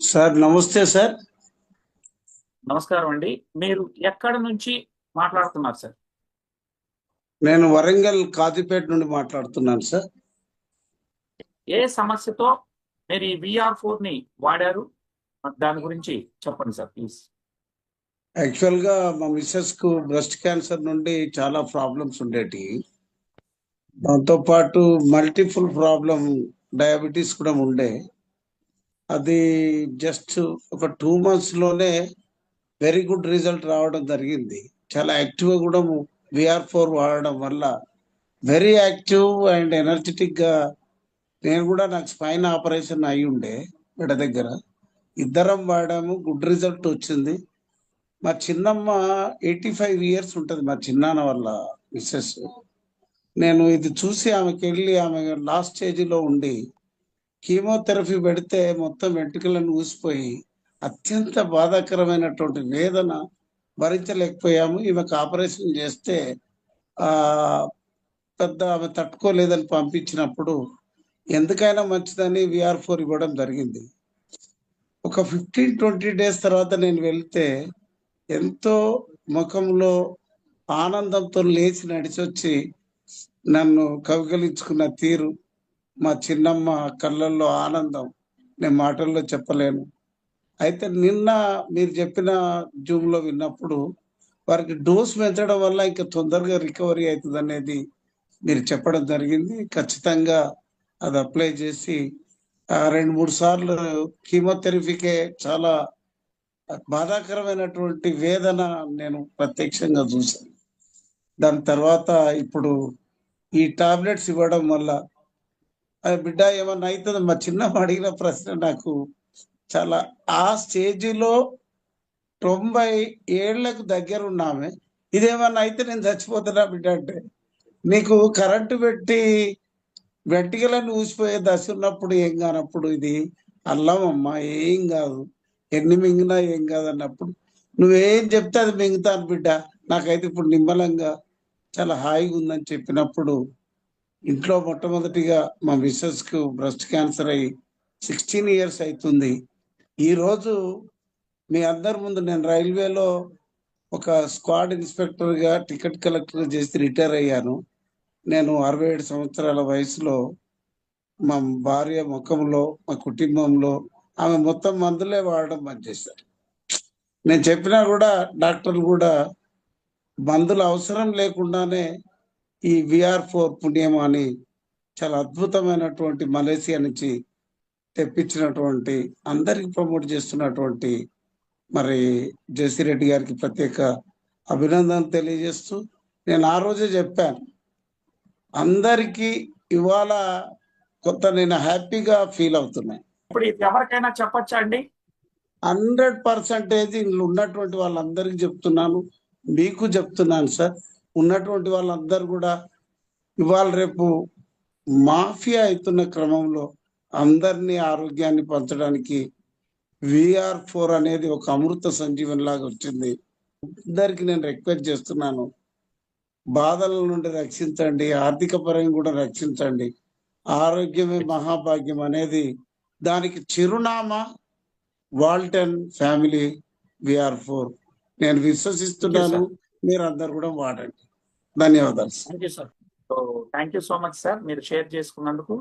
Sir నమస్తే sir. నమస్కారం అండి. మీరు ఎక్కడ నుంచి మాట్లాడుతున్నారు సార్? నేను వరంగల్ కాజీపేట నుండి మాట్లాడుతున్నాను సార్. ఏ సమస్యతో మీరు ఈ VR4 ని వాడారు? దాని గురించి చెప్పండి సార్ ప్లీజ్. యాక్చువల్గా మా మిస్సెస్ కు బ్రెస్ట్ క్యాన్సర్ నుండి చాలా ప్రాబ్లమ్స్ ఉండేటి. దాంతో పాటు మల్టిపుల్ ప్రాబ్లం డయాబెటీస్ కూడా ఉండే. అది జస్ట్ ఒక 2 months లోనే వెరీ గుడ్ రిజల్ట్ రావడం జరిగింది. చాలా యాక్టివ్గా కూడా VR4 వాడడం వల్ల వెరీ యాక్టివ్ అండ్ ఎనర్జెటిక్ గా. నేను కూడా నాకు స్పైన్ ఆపరేషన్ అయి ఉండే మెడ దగ్గర. ఇద్దరం వాడాము, గుడ్ రిజల్ట్ వచ్చింది. మా చిన్నమ్మ 85 years ఉంటుంది, మా చిన్నాన్న వల్ల మిస్సెస్. నేను ఇది చూసి ఆమెకి వెళ్ళి ఆమె లాస్ట్ స్టేజ్లో ఉండి కీమోథెరపీ పెడితే మొత్తం వెంట్రుకలను ఊసిపోయి అత్యంత బాధాకరమైనటువంటి వేదన భరించలేకపోయాము. ఈమెకు ఆపరేషన్ చేస్తే ఆ పెద్ద ఆమె తట్టుకోలేదని పంపించినప్పుడు ఎందుకైనా మంచిదని VR4 ఇవ్వడం జరిగింది. ఒక 15-20 days తర్వాత నేను వెళ్తే ఎంతో ముఖంలో ఆనందంతో లేచి నడిచొచ్చి నన్ను కౌగిలించుకున్న తీరు, మా చిన్నమ్మ కళ్ళల్లో ఆనందం నేను మాటల్లో చెప్పలేను. అయితే నిన్న మీరు చెప్పిన జూమ్లో విన్నప్పుడు వారికి డోస్ పెంచడం వల్ల ఇంకా తొందరగా రికవరీ అవుతుంది అనేది మీరు చెప్పడం జరిగింది. ఖచ్చితంగా అది అప్లై చేసి 2-3 సార్లు కీమోథెరపీకే చాలా బాధాకరమైనటువంటి వేదన నేను ప్రత్యక్షంగా చూశాను. దాని తర్వాత ఇప్పుడు ఈ టాబ్లెట్స్ ఇవ్వడం వల్ల బిడ్డ ఏమన్నా అవుతుంది, మా చిన్నమ్మ అడిగిన ప్రశ్న నాకు చాలా. ఆ స్టేజిలో 90 ఏళ్లకు దగ్గర ఉన్నామే, ఇదేమన్నా అయితే నేను చచ్చిపోతున్నా బిడ్డ అంటే. నీకు కరెంటు పెట్టి వెంట్రుకలను ఊసిపోయే దశ ఉన్నప్పుడు ఏం కానప్పుడు ఇది అల్లం అమ్మ ఏం కాదు, ఎన్ని మింగినా ఏం కాదు అన్నప్పుడు నువ్వేం చెప్తే అది మింగుతాను బిడ్డ, నాకైతే ఇప్పుడు నిమ్మలంగా చాలా హాయిగా ఉందని చెప్పినప్పుడు ఇంట్లో మొట్టమొదటిగా మా మిస్సెస్ కు బ్రెస్ట్ క్యాన్సర్ అయ్యి 16 years అవుతుంది. ఈరోజు మీ అందరి ముందు నేను రైల్వేలో ఒక స్క్వాడ్ ఇన్స్పెక్టర్గా టికెట్ కలెక్టర్ చేసి రిటైర్ అయ్యాను. నేను 67 సంవత్సరాల వయసులో మా భార్య ముఖంలో, మా కుటుంబంలో ఆమె మొత్తం మందులే వాడడం బంద్ చేశారు. నేను చెప్పినా కూడా డాక్టర్లు కూడా మందుల అవసరం లేకుండానే ఈ VR4 పుణ్యం అని చాలా అద్భుతమైనటువంటి మలేసియా నుంచి తెప్పించినటువంటి, అందరికి ప్రమోట్ చేస్తున్నటువంటి మరి జసిరెడ్డి గారికి ప్రత్యేక అభినందనలు తెలియజేస్తూ నేను ఆ రోజే చెప్పాను అందరికీ ఇవాళ కొత్త నేను హ్యాపీగా ఫీల్ అవుతున్నాను. ఇప్పుడు ఇది ఎవరికైనా చెప్పొచ్చా అండి? 100% ఇందులో ఉన్నటువంటి వాళ్ళందరికీ చెప్తున్నాను, మీకు చెప్తున్నాను సార్. ఉన్నటువంటి వాళ్ళందరూ కూడా ఇవాళ రేపు మాఫియా అవుతున్న క్రమంలో అందరినీ ఆరోగ్యాన్ని పంచడానికి VR4 అనేది ఒక అమృత సంజీవన్ లాగా వచ్చింది. అందరికి నేను రిక్వెస్ట్ చేస్తున్నాను, బాధల నుండి రక్షించండి, ఆర్థిక పరంగా కూడా రక్షించండి. ఆరోగ్యమే మహాభాగ్యం అనేది దానికి చిరునామా వాల్టన్ ఫ్యామిలీ VR4. నేను విశ్వసిస్తున్నాను, మీరు అందరు కూడా వాడండి. ధన్యవాదాలు. Thank you sir. So thank you so much sir, మీరు షేర్ చేసుకున్నందుకు.